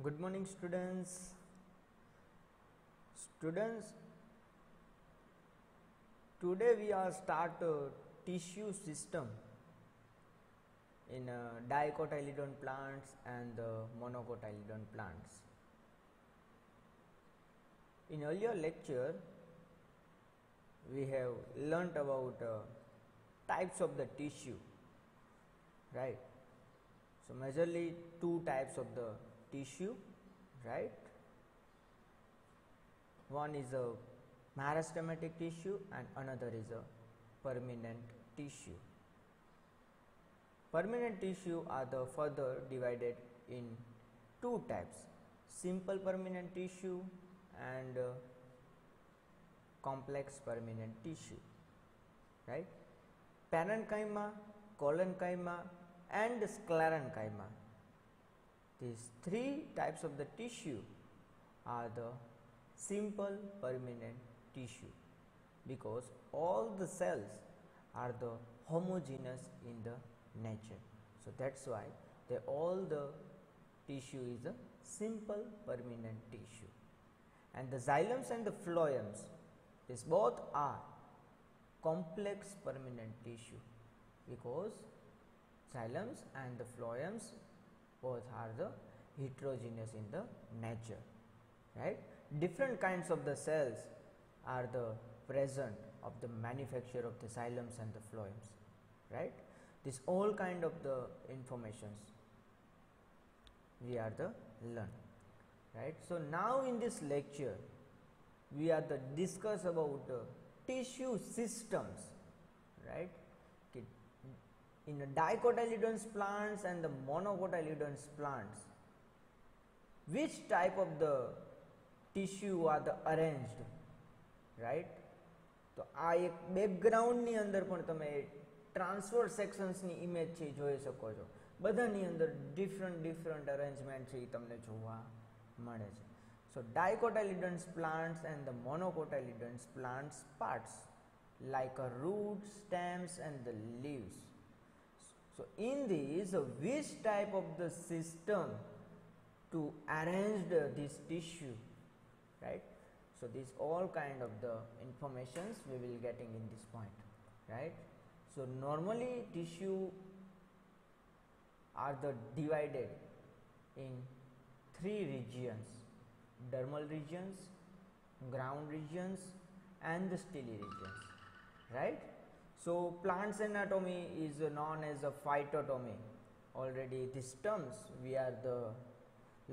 Good morning, students. Students, today we are start a tissue system in dicotyledon plants and monocotyledon plants. In earlier lecture, we have learnt about types of the tissue, right? So majorly two types of the tissue, right? One is a meristematic tissue and another is a permanent tissue. Permanent tissue are the further divided in two types, simple permanent tissue and complex permanent tissue, right? Parenchyma, collenchyma and sclerenchyma. These three types of the tissue are the simple permanent tissue because all the cells are the homogeneous in the nature. So that's why all the tissue is a simple permanent tissue. And the xylems and the phloems, these both are complex permanent tissue because xylems and the phloems both are the heterogeneous in the nature, right? Different kinds of the cells are the present of the manufacture of the xylems and the phloems, right? This all kind of the informations we are the learn, right? So now in this lecture we are the discuss about the tissue systems, right? In the dicotyledons plants and the monocotyledons plants, which type of the tissue are the arranged, right? तो आ एक background ની અંદર પણ તમે transfer sections ની image છે જોઈ શકો છો. બધાની અંદર ડિફરન્ટ અરેન્જમેન્ટ છે એ તમને જોવા મળે છે. So dicotyledons plants and the monocotyledons plants parts like a root, stems and the leaves. So in this, which type of the system to arrange this tissue, right? So these all kind of the informations we will getting in this point, right? So normally tissue are the divided in three regions: dermal regions, ground regions and the stele regions, right? So plants anatomy is known as a phytotomy. Already these terms we are the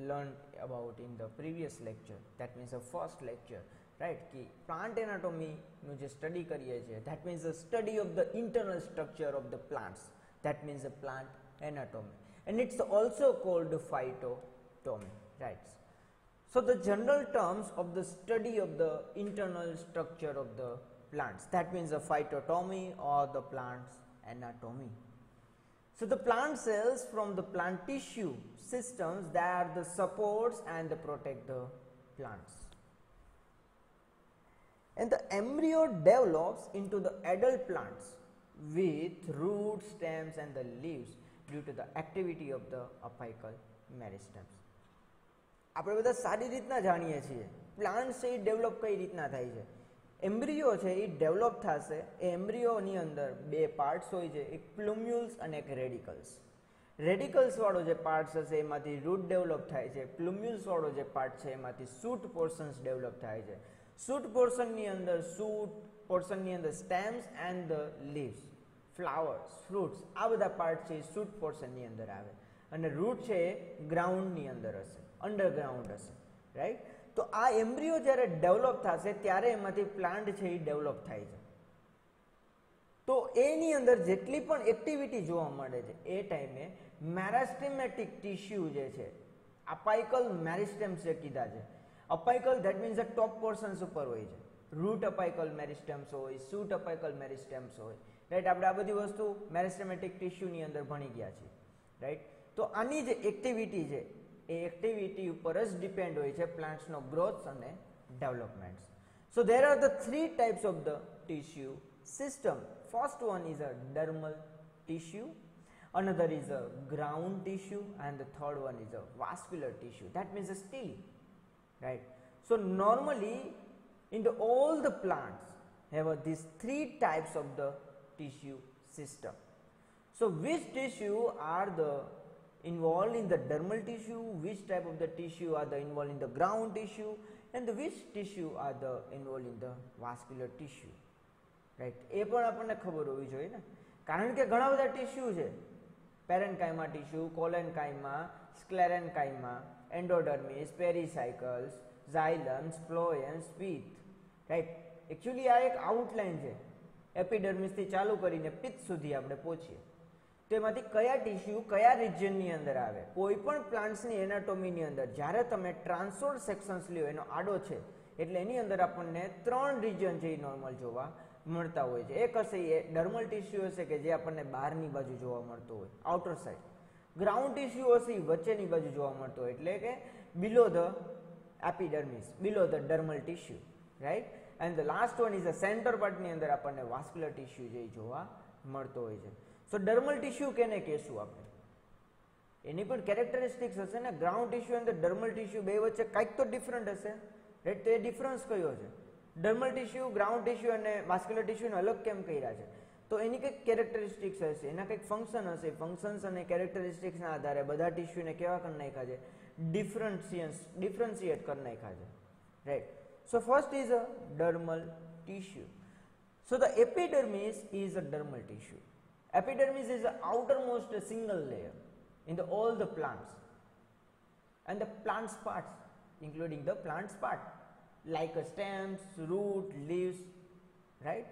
learned about in the previous lecture, that means the first lecture, right? कि plant anatomy નું જે study કરીએ છીએ, that means the study of the internal structure of the plants, that means the plant anatomy, and it's also called phytotomy, right? So the general terms of the study of the internal structure of the plants, that means the phytotomy or the plant's anatomy. So the plant cells from the plant tissue systems, they are the supports and they protect the plants. And the embryo develops into the adult plants with roots, stems and the leaves due to the activity of the apical meristems. આપણે બધા સારી રીતના જાણીએ છીએ plant છે એ develop કઈ રીતના થાય છે. એમ્બ્રિયો છે એ ડેવલપ થશે. એ એમ્બ્રિયોની અંદર બે પાર્ટ્સ હોય છે, એક પ્લુમ્યુલ્સ અને એક રેડિકલ્સ. રેડિકલ્સ વાળો જે પાર્ટ્સ હશે એમાંથી રૂટ ડેવલપ થાય છે. પ્લુમ્યુલ્સ વાળો જે પાર્ટ છે એમાંથી શૂટ પોર્શન્સ ડેવલપ થાય છે. શૂટ પોર્શનની અંદર પોર્શનની અંદર stems and the leaves, flowers, fruits, આ બધા પાર્ટ છે એ શૂટ પોર્શનની અંદર આવે. અને રૂટ છે એ ગ્રાઉન્ડની અંદર હશે, અંડરગ્રાઉન્ડ હશે, રાઈટ? તો આ એમ્બ્રિયો જ્યારે ડેવલપ થશે ત્યારે એમાંથી પ્લાન્ટ છે એ ડેવલપ થાય છે. તો એની અંદર જેટલી પણ એક્ટિવિટી જોવા મળે છે એ ટાઈમે મેરાસ્ટેમેટિક ટિશ્યુ જે છે, અપાઇકલ મેરિસ્ટેમ્સ જે કીધા છે. અપાઇકલ that means the top portions ઉપર હોય છે. રૂટ અપાઇકલ મેરિસ્ટેમ્સ હોય, શૂટ અપાઇકલ મેરિસ્ટેમ્સ હોય, રાઈટ? આપણે આ બધી વસ્તુ મેરિસ્ટેમેટિક ટિશ્યુની અંદર ભણી ગયા છીએ, રાઈટ? તો આની જે એક્ટિવિટી છે એ એક્ટિવિટી ઉપર જ ડિપેન્ડ હોય છે પ્લાન્ટ્સનો ગ્રોથ અને developments. So there are the three types of the tissue system. First one is a dermal tissue, another is a ground tissue, and the third one is a vascular tissue, that means a stele, right? So normally in the all the plants have these three types of the tissue system. So which tissue are the involved in the dermal tissue, which type of the tissue are the involved in the ground tissue, and the which tissue are the involved in the vascular tissue, right? એ પણ આપણને ખબર હોવી જોઈએ ને, કારણ કે ઘણા બધા ટીસ્યુ છે, પેરેન્કાઇમા ટીસ્યુ, કોલેન્કાઇમા, સ્ક્લેરેન્કાઇમા, એન્ડોડર્મિસ, પેરીસાયકલ્સ, ઝાયલમ્સ, ફ્લોએમ્સ, પિત્ત, રાઈટ? એકચ્યુઅલી આ એક આઉટલાઇન છે, એપિડર્મિસથી ચાલુ કરીને પિત્ત સુધી આપણે પહોંચીએ. તેમાંથી કયા ટીસ્યુ કયા રિજિયનની અંદર આવે, કોઈ પણ પ્લાન્ટ્સની એનાટોમીની અંદર જ્યારે તમે ટ્રાન્સવર્સ સેક્શન્સ લ્યો, એનો આડો છે એટલે એની અંદર આપણને 3 રિજિયન છે એ નોર્મલ જોવા મળતા હોય છે. એક હશે એ ડર્મલ ટીસ્યુ હશે કે જે આપણને બહારની બાજુ જોવા મળતો હોય, આઉટર સાઇડ. ગ્રાઉન્ડ ટીસ્યુ હશે એ વચ્ચેની બાજુ જોવા મળતો હોય, એટલે કે below the epidermis, below the dermal tissue, right? And the last one is a center પાર્ટની અંદર આપણને વાસ્ક્યુલર ટીસ્યુ જે જોવા મળતો હોય છે. સો ડર્મલ ટીસ્યુ કેને કહેશું આપણે? એની પણ કેરેક્ટરિસ્ટિક્સ હશે ને. ગ્રાઉન્ડ ટીસ્યુ અને ડર્મલ ટીસ્યુ બે વચ્ચે કંઈક તો ડિફરન્ટ હશે, રાઈટ? તો એ ડિફરન્સ કયો છે? ડર્મલ ટીસ્યુ, ગ્રાઉન્ડ ટીસ્યુ અને વાસ્ક્યુલર ટીસ્યુને અલગ કેમ કર્યા છે? તો એની કંઈક કેરેક્ટરિસ્ટિક્સ હશે, એના કંઈક ફંક્શન હશે. ફંક્શન્સ અને કેરેક્ટરિસ્ટિક્સના આધારે બધા ટીસ્યુને કેવા કરી નાખ્યા છે? ડિફરન્શિએટ કરી નાખ્યા છે, right? So first is a dermal tissue. So the epidermis is a dermal tissue. Epidermis is the outermost single layer in the all the plants and the plant's parts, including the plant's part like stems, root, leaves, right?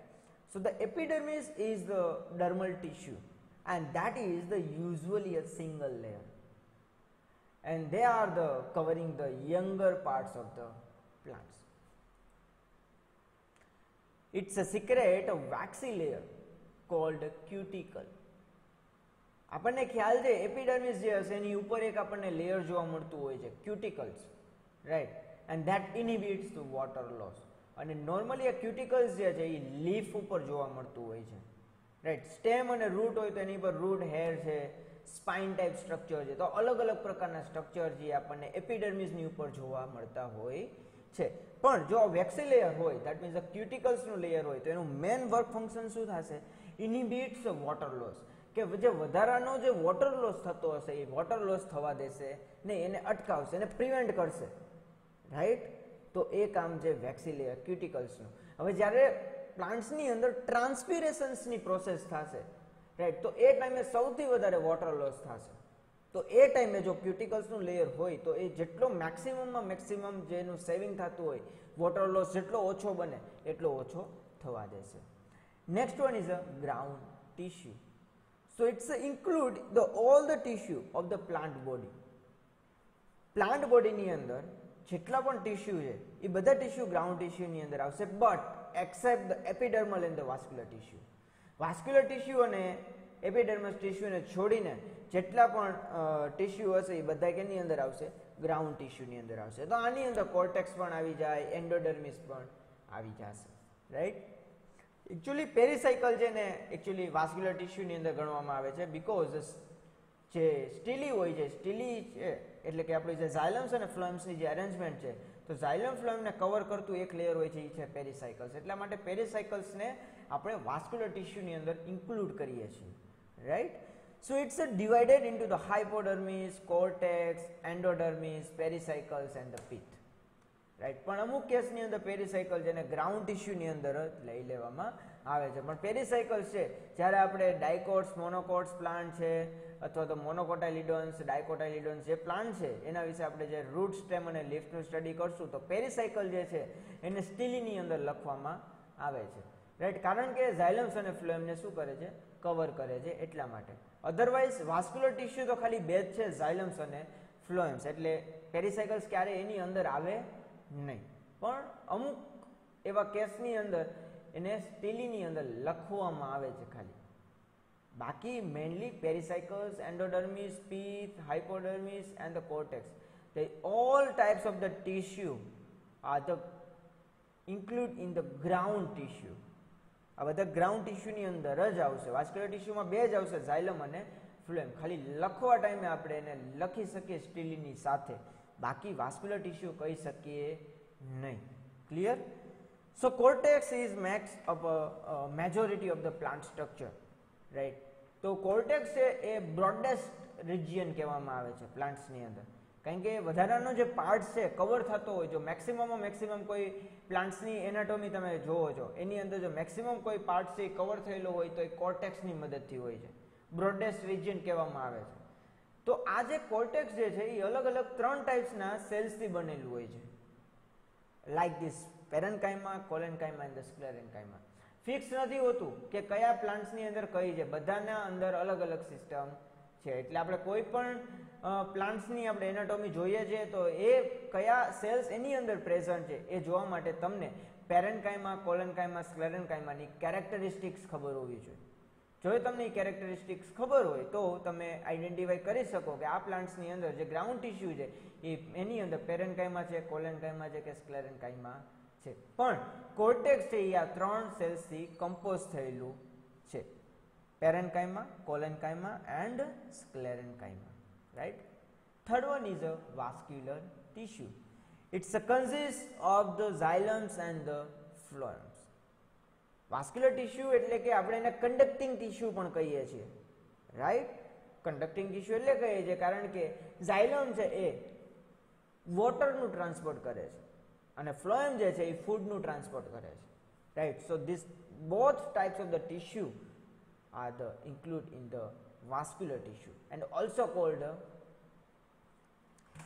So the epidermis is the dermal tissue, and that is the usually a single layer, and they are the covering the younger parts of the plants. It's a secret of waxy layer called cuticle. આપણને ખ્યાલ છે epidermis જે હશે એની ઉપર એક આપણને layer જોવા મળતું હોય છે, cuticles, right? And that inhibits the water loss. અને નોર્મલી આ ક્યુટિકલ્સ જે છે એ લીફ ઉપર જોવા મળતું હોય છે, રાઈટ? સ્ટેમ અને રૂટ હોય તો એની પર રૂટ હેર છે, સ્પાઇન ટાઈપ સ્ટ્રક્ચર છે. તો અલગ અલગ પ્રકારના સ્ટ્રક્ચર જે આપણને એપિડર્મિસની ઉપર જોવા મળતા હોય છે. પણ જો વેક્સી લેયર હોય, દેટ મીન્સ ક્યુટિકલ્સનું લેયર હોય, તો એનું મેન વર્ક ફંક્શન શું થશે? ઇનહિબિટ્સ વોટર લોસ. કે જે વધારાનો જે વોટર લોસ થતો હશે એ વોટર લોસ થવા દેશે નહીં, એને અટકાવશે, એને પ્રિવેન્ટ કરશે, રાઈટ? તો એ કામ છે વેક્સી લેયર ક્યુટિકલ્સનું. હવે જ્યારે પ્લાન્ટ્સની અંદર ટ્રાન્સપિરેશન્સની પ્રોસેસ થશે, રાઈટ, તો એ ટાઈમે સૌથી વધારે વોટર લોસ થશે. તો એ ટાઈમે જો ક્યુટિકલ્સનું લેયર હોય તો એ જેટલો મેક્સિમમમાં મેક્સિમમ જેનું સેવિંગ થતું હોય, વોટર લોસ જેટલો ઓછો બને એટલો ઓછો થવા દેશે. Next one is a ground tissue. So it's include the all the tissue of the plant body. Plant body ની અંદર જેટલા પણ ટીસ્યુ છે એ બધા ટીસ્યુ ગ્રાઉન્ડ ટીસ્યુની અંદર આવશે, but except the epidermal and the vascular tissue. Vascular tissue અને એપિડર્મસ ટીસ્યુને છોડીને જેટલા પણ ટીસ્યુ હશે એ બધા કેની અંદર આવશે? ગ્રાઉન્ડ ટીસ્યુની અંદર આવશે. તો આની અંદર કોર્ટેક્સ પણ આવી જાય, એન્ડોડર્મિસ પણ આવી જશે, રાઈટ? એકચ્યુઅલી પેરીસાયકલ છે ને એકચ્યુઅલી વાસ્ક્યુલર ટીસ્યુની અંદર ગણવામાં આવે છે, બીકોઝ જે સ્ટીલી હોય છે, સ્ટીલી છે એટલે કે આપણી જે ઝાયલમ્સ અને ફ્લોએમ્સની જે અરેન્જમેન્ટ છે, તો ઝાયલમ ફ્લોએમને કવર કરતું એક લેયર હોય છે એ છે પેરીસાયકલ્સ. એટલા માટે પેરીસાયકલ્સને આપણે વાસ્ક્યુલર ટીસ્યુની અંદર ઇન્ક્લુડ કરીએ છીએ, right? So it's divided into the hypodermis, cortex, endodermis, pericycles and the pith, right? પણ અમુક કેસની અંદર પેરીસાયકલ જેને ગ્રાઉન્ડ ટીસ્યુની અંદર જ લઈ લેવામાં આવે છે. પણ પેરીસાયકલ્સ છે જ્યારે આપણે ડાયકોટ્સ, મોનોકોટ્સ પ્લાન્ટ છે અથવા તો મોનોકોટાઇલિડોન્સ, ડાયકોટાઇલિડોન્સ જે પ્લાન્ટ છે એના વિશે આપણે જે રૂટ, સ્ટેમ અને લીફનું સ્ટડી કરશું તો પેરીસાયકલ જે છે એને સ્ટીલીની અંદર લખવામાં આવે છે, રાઈટ? કારણ કે ઝાયલમ્સ અને ફ્લોએમને શું કરે છે? કવર કરે છે, એટલા માટે. અધરવાઇઝ વાસ્ક્યુલર ટીસ્યુ તો ખાલી બે જ છે, ઝાયલમ્સ અને ફ્લોએમ્સ, એટલે પેરીસાયકલ્સ ક્યારે એની અંદર આવે નહીં. પણ અમુક એવા કેસની અંદર એને સ્ટીલીની અંદર લખવામાં આવે છે ખાલી. બાકી mainly pericycles, endodermis, pith, hypodermis and the cortex, they all types of the tissue are the include in the ground tissue. આ બધા ગ્રાઉન્ડ ટીસ્યુની અંદર જ આવશે. વાસ્ક્યુલર ટીસ્યુમાં બે જ આવશે, ઝાયલમ અને ફ્લોએમ. ખાલી લખવા ટાઈમે આપણે એને લખી શકીએ સ્ટીલીની સાથે, બાકી વાસ્ક્યુલર ટિશ્યુ કહી શકીએ નહીં. Clear? So cortex is makes up majority of the plant structure, right. તો કોર્ટેક્સ છે એ બ્રોડેસ્ટ રિજિયન કહેવામાં આવે છે પ્લાન્ટ્સની અંદર, કારણ કે વધારાનો જે પાર્ટ છે કવર થતો હોય, જો મેક્સિમમ કોઈ પ્લાન્ટ્સની એનાટોમી તમે જોવો છો એની અંદર જો મેક્સિમમ કોઈ પાર્ટ છે એ કવર થયેલો હોય તો એ કોર્ટેક્સની મદદથી હોય છે, બ્રોડેસ્ટ રિજિયન કહેવામાં આવે છે. તો આ જે કોર્ટેક્સ જે છે એ અલગ અલગ 3 ટાઈપ્સના સેલ્સથી બનેલું હોય છે, લાઈક ધીસ પેરેન્કાઇમા, કોલેન્કાઇમા એન્ડ સ્ક્લેરેન્કાઇમા. ફિક્સ નથી હોતું કે કયા પ્લાન્ટ્સની અંદર કઈ છે, બધાના અંદર અલગ અલગ સિસ્ટમ છે. એટલે આપણે કોઈ પણ પ્લાન્ટ્સની આપણે એનાટોમી જોઈએ છીએ તો એ કયા સેલ્સ એની અંદર પ્રેઝન્ટ છે એ જોવા માટે તમને પેરેન્કાઇમા, કોલેન્કાઇમા, સ્ક્લેરેન્કાઇમાની કેરેક્ટરિસ્ટિક્સ ખબર હોવી જોઈએ. જો તમને એ કેરેક્ટરિસ્ટિક્સ ખબર હોય તો તમે આઈડેન્ટિફાઈ કરી શકો કે આ પ્લાન્ટ્સની અંદર જે ગ્રાઉન્ડ ટિશ્યુ છે એ એની અંદર પેરેન્કાઇમા છે, કોલેન્કાઇમા છે કે સ્ક્લેરેન્કાઇમા છે. પણ કોર્ટેક્સ છે એ આ 3 સેલ્સથી કમ્પોઝ થયેલું છે, પેરેન્કાઇમા, કોલેન્કાઇમા and સ્ક્લેરેન્કાઇમા, right? Third one is a vascular tissue. It consists of the xylems and the phloems. Vascular tissue એટલે કે આપણે એને કન્ડક્ટિંગ ટિશ્યુ પણ કહીએ છીએ, રાઈટ. કન્ડક્ટિંગ ટિશ્યુ એટલે કહીએ છીએ કારણ કે ઝાયલમ છે એ વોટરનું ટ્રાન્સપોર્ટ કરે છે અને ફ્લોએમ જે છે એ ફૂડનું ટ્રાન્સપોર્ટ કરે છે, right. So this both types of the tissue are the include in the vascular tissue and also called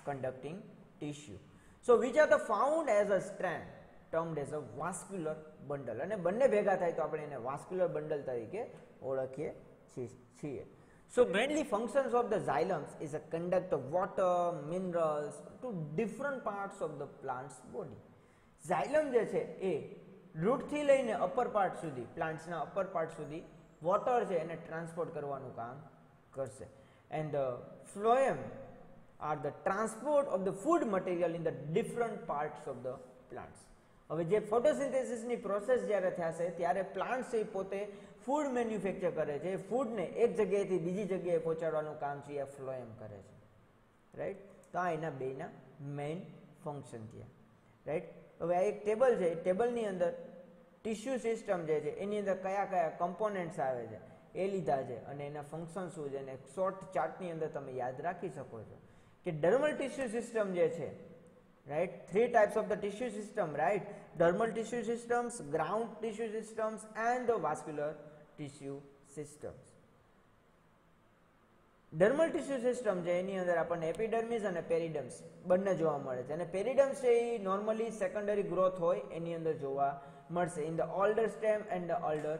conducting tissue. So which are the found as a strand termed as a vascular bundle, અને બંને ભેગા થાય તો આપણે એને vascular bundle તરીકે ઓળખીએ છીએ. So mainly functions of the xylems is a conduct of water, minerals to different parts of the plant's body. xylem જે છે એ રૂટ થી લઈને અપર પાર્ટ સુધી, પ્લાન્ટ્સના અપર પાર્ટ સુધી વોટર છે એને ટ્રાન્સપોર્ટ કરવાનું કામ કરશે. And phloem are the transport of the food material in the different parts of the plants. હવે જે ફોટોસિન્થેસિસની પ્રોસેસ જ્યારે થશે ત્યારે પ્લાન્ટ્સ એ પોતે ફૂડ મેન્યુફેક્ચર કરે છે, ફૂડને એક જગ્યાએથી બીજી જગ્યાએ પહોંચાડવાનું કામ છે એ ફ્લોએમ કરે છે, રાઈટ. તો આ એના બેના મેઇન ફંક્શન થયા, રાઈટ. હવે આ એક ટેબલ છે, ટેબલની અંદર ટિશ્યુ સિસ્ટમ જે છે એની અંદર કયા કયા કમ્પોનેન્ટ્સ આવે છે એ લીધા છે અને એના ફંક્શન શું છે અને શોર્ટ ચાર્ટની અંદર તમે યાદ રાખી શકો છો કે ડર્મલ ટિશ્યુ સિસ્ટમ જે છે, right, 3 types of the tissue system, right. Dermal tissue systems, ground tissue systems and the vascular tissue systems. Dermal tissue system છે એની અંદર આપણને એપિડર્મિસ અને પેરીડર્મ્સ બંને જોવા મળે છે અને પેરીડર્મ્સ છે એ નોર્મલી સેકન્ડરી ગ્રોથ હોય એની અંદર જોવા મળશે in the older stem and the older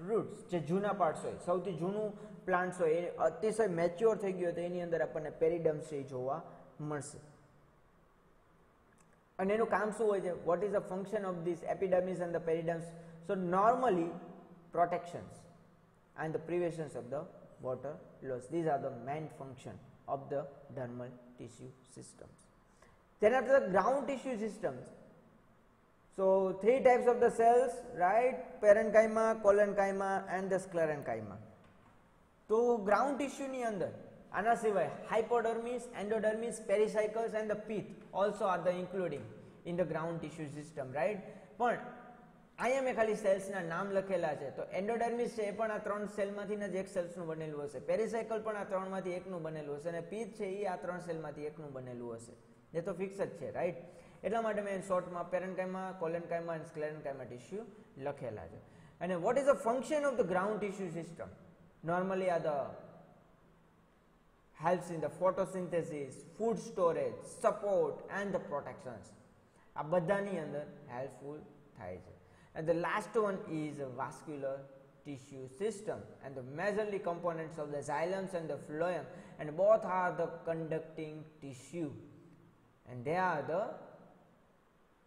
roots. જે જૂના પાર્ટ્સ હોય, સૌથી જૂનું પ્લાન્ટ્સ હોય એ અતિશય મેચ્યોર થઈ ગયું તો એની અંદર આપણને પેરીડર્મ્સ છે એ જોવા મળશે. અને એનું કામ શું હોય છે? What is the function of this epidermis and the periderms? So normally protections and the prevention of the water loss. These are the main function of the dermal tissue systems. Then after the ground tissue systems, so 3 types of the cells, right? Parenchyma, collenchyma and the sclerenchyma. તો ground tissue ની અંદર આના સિવાય hypodermis, endodermis, pericycles and the pith also are the including in the ground tissue system, right? પણ અહીંયા મેં ખાલી સેલ્સના નામ લખેલા છે. તો એન્ડોડર્મિસ છે એ પણ આ 3 સેલમાંથી જ એક સેલ્સનું બનેલું હશે, પેરીસાયકલ પણ આ 3 માંથી એકનું બનેલું હશે અને પીથ છે એ આ 3 સેલમાંથી એકનું બનેલું હશે. એ તો ફિક્સ જ છે, રાઈટ. એટલા માટે મેં શોર્ટમાં પેરેન્કાઇમા, કોલેન્કાઇમા અને સ્ક્લેરેન્કાઇમા ટિશ્યુ લખેલા છે. અને vote is the function of the ground tissue system? Normally આ the helps in the photosynthesis, food storage, support and the protections. આ બધાની અંદર હેલ્પફુલ થાય છે. And the last one is a vascular tissue system and the majorly components of the xylems and the phloem, and both are the conducting tissue and they are the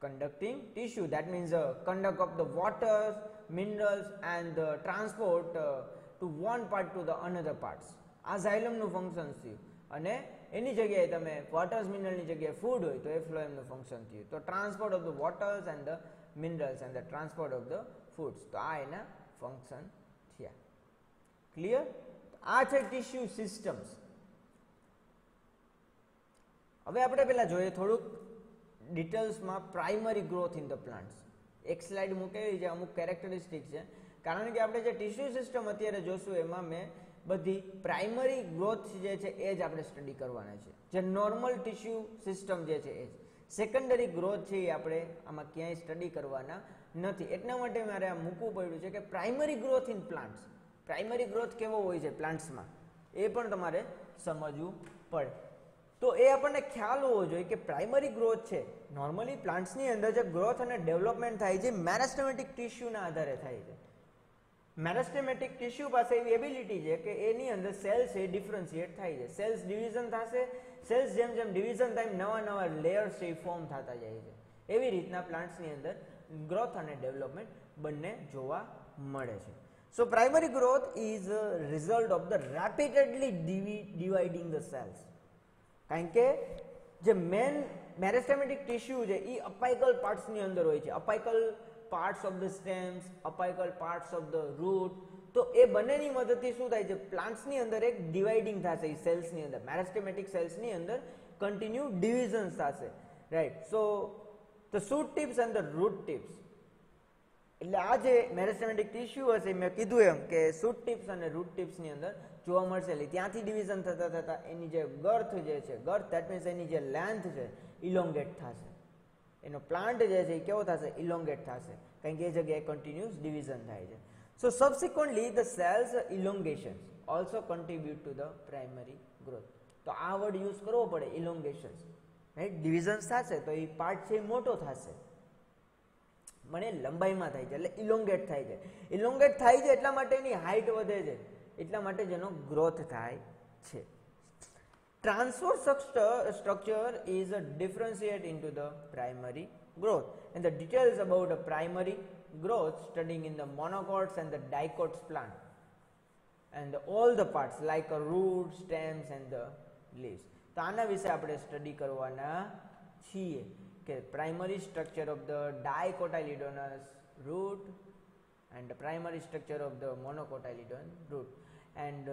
conducting tissue. That means the conduct of the water, minerals and the transport to one part to the another parts. આ xylemનું function થયું અને એની જગ્યાએ તમે voters મિનરલની જગ્યાએ food હોય તો એ ફ્લોએમનું function થયું. તો transport of the waters and the minerals and the transport of the foods. તો આ એના ફંક્શન થયા. ક્લિયર? આ છે ટીસ્યુ સિસ્ટમ્સ. હવે આપણે પહેલા જોઈએ થોડુંક ડિટેલ્સમાં primary growth in the plants. એક સ્લાઇડ મૂકેલી છે, અમુક કેરેક્ટરિસ્ટિક છે, કારણ કે આપણે જે ટીસ્યુ સિસ્ટમ અત્યારે જોશું એમાં મેં બધી પ્રાઇમરી ગ્રોથ જે છે એ જ આપણે સ્ટડી કરવાના છે. જે નોર્મલ ટીસ્યુ સિસ્ટમ જે છે એ જ. સેકન્ડરી ગ્રોથ છે એ આપણે આમાં ક્યાંય સ્ટડી કરવાના નથી. એટલા માટે મારે આ મૂકવું પડ્યું છે કે primary growth in plants, primary growth કેવો હોય છે પ્લાન્ટ્સમાં એ પણ તમારે સમજવું પડે. તો એ આપણને ખ્યાલ હોવો જોઈએ કે પ્રાઇમરી ગ્રોથ છે નોર્મલી પ્લાન્ટ્સની અંદર જે ગ્રોથ અને ડેવલપમેન્ટ થાય છે મેરિસ્ટેમેટિક ટિશ્યુના આધારે થાય છે. મેરિસ્ટેમેટિક ટિશ્યુ પાસે એવી એબિલિટી છે કે એની અંદર સેલ્સ એ ડિફરન્શિએટ થાય છે. સેલ્સ ડિવિઝન થશે, સેલ્સ જેમ જેમ ડિવિઝન થાય નવા નવા લેયર્સ એ ફોર્મ થતા જાય છે. એવી રીતના પ્લાન્ટ્સની અંદર ગ્રોથ અને ડેવલપમેન્ટ બંને જોવા મળે છે. So primary growth is a result of the rapidly dividing the cells. કારણ કે જે મેન મેરિસ્ટેમેટિક ટિશ્યુ છે એ અપાઇકલ પાર્ટ્સની અંદર હોય છે. Apical parts of the stems, apical parts of the root. તો એ બંનેની મદદથી શું થાય છે પ્લાન્ટ્સની અંદર એક ડિવાઇડિંગ થશે. એ સેલ્સની અંદર મેરિસ્ટેમેટિક સેલ્સની અંદર કન્ટિન્યુ ડિવિઝન્સ થશે, right. So the shoot tips and the root tips. એટલે આ જે મેરિસ્ટેમેટિક ટિશ્યુ હશે મેં કીધું એમ કે શૂટ ટિપ્સ અને રૂટ ટિપ્સની અંદર જોવા મળશે. એટલે ત્યાંથી ડિવિઝન થતા થતા એની જે ગર્થ જે છે, ગર્થ દેટ મીન્સ એની જે લેન્થ છે ઇલોંગેટ થશે. એનો પ્લાન્ટ જે છે એ કેવો થશે ઇલોંગેટ થશે, કારણ કે એ જગ્યાએ કન્ટિન્યુઅસ ડિવિઝન થાય છે. So subsequently the cells elongations also contribute to the primary growth. તો આ વર્ડ યુઝ કરવો પડે ઇલોંગેશન્સ, રાઈટ. ડિવિઝન્સ થશે તો એ પાર્ટ છે એ મોટો થશે, મને લંબાઈમાં થાય છે એટલે ઇલોંગેટ થાય છે. ઇલોંગેટ થાય છે એટલા માટે એની હાઇટ વધે છે, એટલા માટે જેનો ગ્રોથ થાય છે. Transverse structure is a differentiate into the primary growth, and the details about the primary growth studying in the monocots and the dicots plant and all the parts like a root, stems and the leaves. તો આના વિશે આપણે study કરવાના છીએ કે primary structure of the dicotyledonous root and the primary structure of the monocotyledon root, and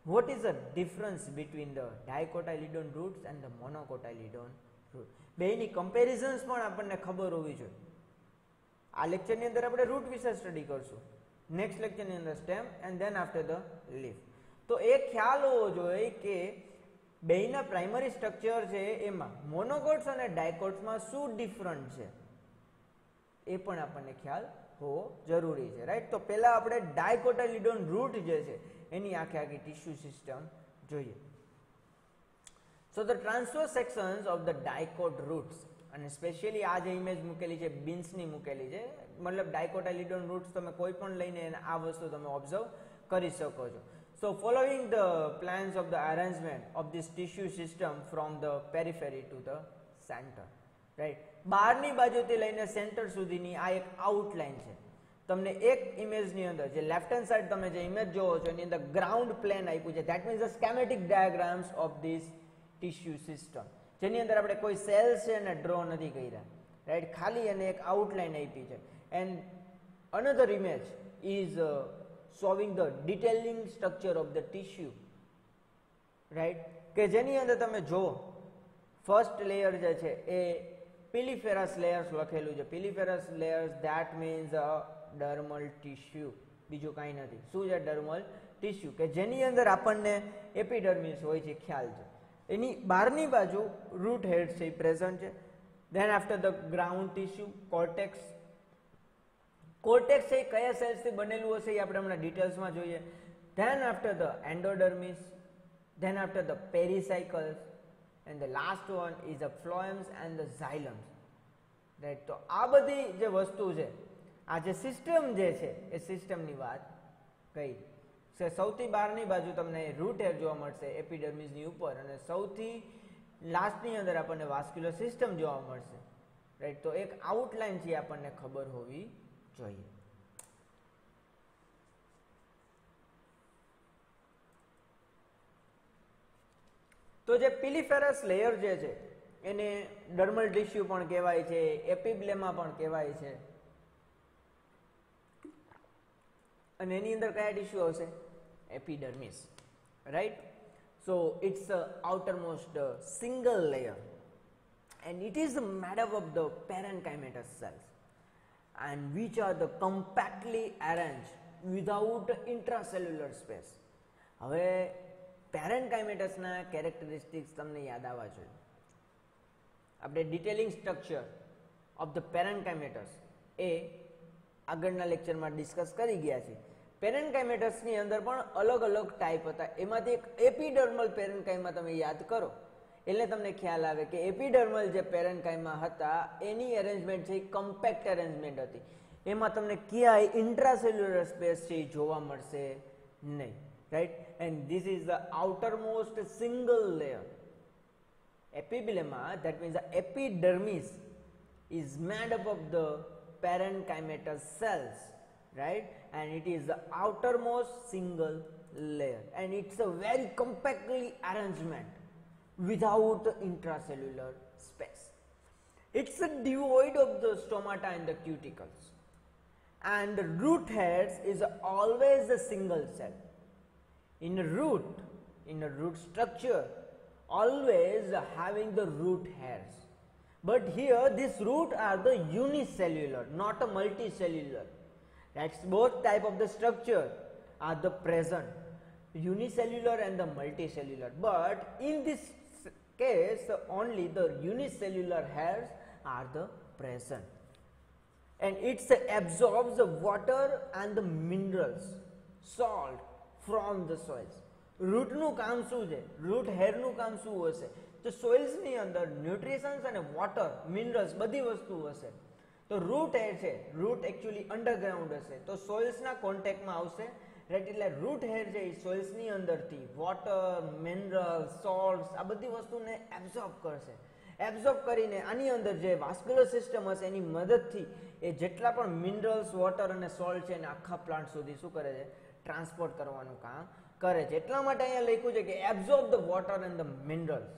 what is the difference between the dicotyledon roots and the monocotyledon root. બેની comparisons પણ આપણને ખબર હોવી જોઈએ. આ લેક્ચરની અંદર આપણે રૂટ વિશે સ્ટડી કરશું, નેક્સ્ટ લેક્ચરની અંદર stem and then after the leaf. તો એ ખ્યાલ હોવો જોઈએ કે બેના પ્રાઇમરી સ્ટ્રક્ચર છે એમાં મોનોકોટ્સ અને ડાયકોટ્સમાં શું ડિફરન્ટ છે એ પણ આપણને ખ્યાલ હોવો જરૂરી છે, રાઈટ. તો પહેલા આપણે ડાયકોટાઇલિડોન રૂટ જે છે એની આખી ટિશ્યુ સિસ્ટમ જોઈએ. So the transverse sections of the dicot roots, અને સ્પેશિયલી આ જે ઇમેજ મૂકેલી છે બીન્સની મૂકેલી છે, મતલબ ડાયકોટાઇલિડોન રૂટ્સ તમે કોઈ પણ લઈને આ વસ્તુ તમે ઓબ્ઝર્વ કરી શકો છો. So following the plans of the arrangement of this tissue system from the periphery to the center, right. બહારની બાજુથી લઈને સેન્ટર સુધીની આ એક આઉટલાઇન છે. તમને એક ઇમેજની અંદર જે લેફ્ટ હેન્ડ સાઈડ તમે જે ઇમેજ જોવો છો એની અંદર ગ્રાઉન્ડ પ્લેન આપ્યું છે, that means the schematic diagrams of this tissue system, જેની અંદર આપણે કોઈ સેલ્સ છે એને ડ્રો નથી કર્યા, રાઈટ. ખાલી એને એક આઉટલાઇન આપી છે. And another image is showing the detailing structure of the tissue, right, કે જેની અંદર તમે જુઓ ફર્સ્ટ લેયર જે છે એ પિલિફેરસ લેયર્સ લખેલું છે. પિલિફેરસ layers that means dermal tissue, બીજું કાંઈ નથી. શું છે ડર્મલ ટિશ્યુ, કે જેની અંદર આપણને એપિડર્મિસ હોય છે, ખ્યાલ છે. એની બહારની બાજુ રૂટ હેડ છે એ પ્રેઝન્ટ છે. Than after the ground tissue cortex. Cortex છે એ કયા સેલ્સથી બનેલું હશે એ આપણે હમણાં ડિટેલ્સમાં જોઈએ. Then after the endodermis, then after the pericycles, and the last one is the phloems and the xylems, right. તો આ બધી જે વસ્તુ છે, આ જે સિસ્ટમ જે છે એ સિસ્ટમની વાત કહી છે. સૌથી બહારની બાજુ તમને રૂટ હેર જોવા મળશે એપિડર્મિસની ઉપર, અને સૌથી લાસ્ટની અંદર આપણને વાસ્ક્યુલર સિસ્ટમ જોવા મળશે, રાઈટ. તો એક આઉટલાઇન છે આપણને ખબર હોવી જોઈએ. તો જે પિલિફેરસ લેયર જે છે એને ડર્મલ ટિશ્યુ પણ કહેવાય છે, એપિબ્લેમા પણ કહેવાય છે. અને એની અંદર કયા ટિશ્યુ આવશે? epidermis, right? So it's the outermost single layer, and it is made up of the parenchymatous cells, and which are the compactly arranged without intracellular space. હવે પેરેન્કાઇમેટસના કેરેક્ટરિસ્ટિક્સ તમને યાદ આવવા જોઈએ. આપણે detailing structure of the parenchymatous એ આગળના લેક્ચરમાં discuss કરી ગયા છે. પેરેન્કાઇમેટસની અંદર પણ અલગ અલગ ટાઈપ હતા. એમાંથી એક એપિડર્મલ પેરેન્કાઇમા તમે યાદ કરો એટલે તમને ખ્યાલ આવે કે એપિડર્મલ જે પેરેન્કાઇમા હતા એની અરેન્જમેન્ટ છે એ કમ્પેક્ટ અરેન્જમેન્ટ હતી. એમાં તમને ક્યાંય ઇન્ટ્રાસેલ્યુલર સ્પેસ છે એ જોવા મળશે નહીં, right? And this is the outermost single layer. Epiblema, that means the epidermis, is made up of the parenchymatous cells, right? And it is the outermost single layer, and it's a very compactly arrangement without intracellular space. It's a devoid of the stomata and the cuticles, and the root hairs is always a single cell. In a root structure, always having the root hairs, but here this root are the unicellular, not a multicellular. That's both type of the structure are the present, unicellular and the multicellular, but in this case only the unicellular hairs are the present, and it absorbs the water and the minerals, salt from the soils. Root નું કામ શું છે? Route hair નું કામ શું હશે? તો સોઇલ્સ ની અંદર ન્યુટ્રિશન્સ અને વોટર, મિનરલ્સ બધી વસ્તુ હશે. તો રૂટ હેર છે, રૂટ એકચ્યુઅલી અંડરગ્રાઉન્ડ હશે, તો સોઇલ્સ ના કોન્ટેક્ટમાં આવશે, રાઈટ? એટલે રૂટ હેર છે એ સોઇલ્સ ની અંદરથી વોટર, મિનરલ્સ, સોલ્ટ્સ આ બધી વસ્તુને એબ્ઝોર્બ કરશે. એબ્ઝોર્બ કરીને આની અંદર જે વાસ્ક્યુલર સિસ્ટમ હશે એની મદદથી એ જેટલા પણ મિનરલ્સ, વોટર અને સોલ્ટ છે એને આખા પ્લાન્ટ સુધી શું કરે છે? ટ્રાન્સપોર્ટ કરવાનું કામ કરે છે. એટલા માટે અહીંયા લખ્યું છે કે absorb the water and the minerals,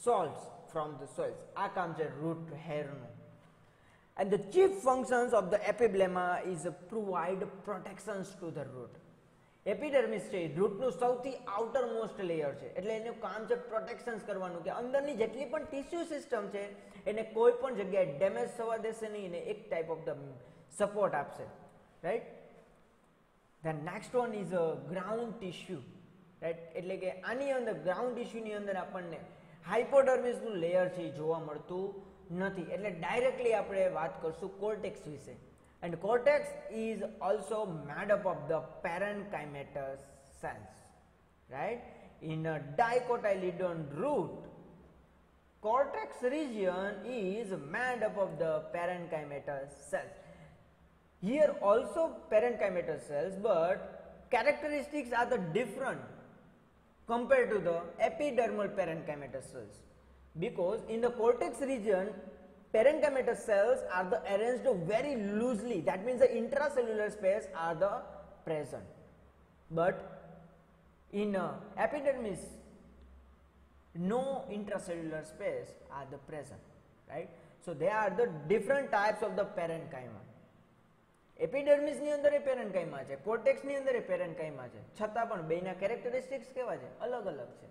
salts from the soils. આ કામ છે રૂટ હેરનું. And the chief functions of the epiblema is provide protections to the root. Epidermis છે રૂટનું સૌથી આઉટર મોસ્ટ લેયર છે, એટલે એનું કામ છે પ્રોટેક્શન્સ કરવાનું, કે અંદરની જેટલી પણ ટિશ્યુ સિસ્ટમ છે એને કોઈ પણ જગ્યાએ ડેમેજ થવા દેશે નહીં, એને એક ટાઈપ ઓફ ધ સપોર્ટ આપશે, right? The next one is a ground tissue, right? એટલે કે આની અંદર ગ્રાઉન્ડ ટિશ્યુની અંદર આપણને હાઇપોડર્મિસનું લેયર છે એ જોવા મળતું નથી, એટલે ડાયરેક્ટલી આપણે વાત કરશું કોર્ટેક્સ વિશે. And cortex is also made up of the parenchymatous cells, right? In a dicotyledon root, cortex region is made up of the parenchymatous cells. Here also parenchymatous cells, but characteristics are the different compared to the epidermal parenchymatous cells, because in the cortex region parenchymatous cells are the arranged very loosely, that means the intracellular space are the present, but in epidermis no intracellular space are the present, right? So they are the different types of the parenchyma. Epidermis ની અંદર એ પેરેન્કાઇમા છે, cortex ની અંદર એ પેરેન્કાઇમા છે, છતાં પણ બેના characteristics કેવા છે? અલગ અલગ છે.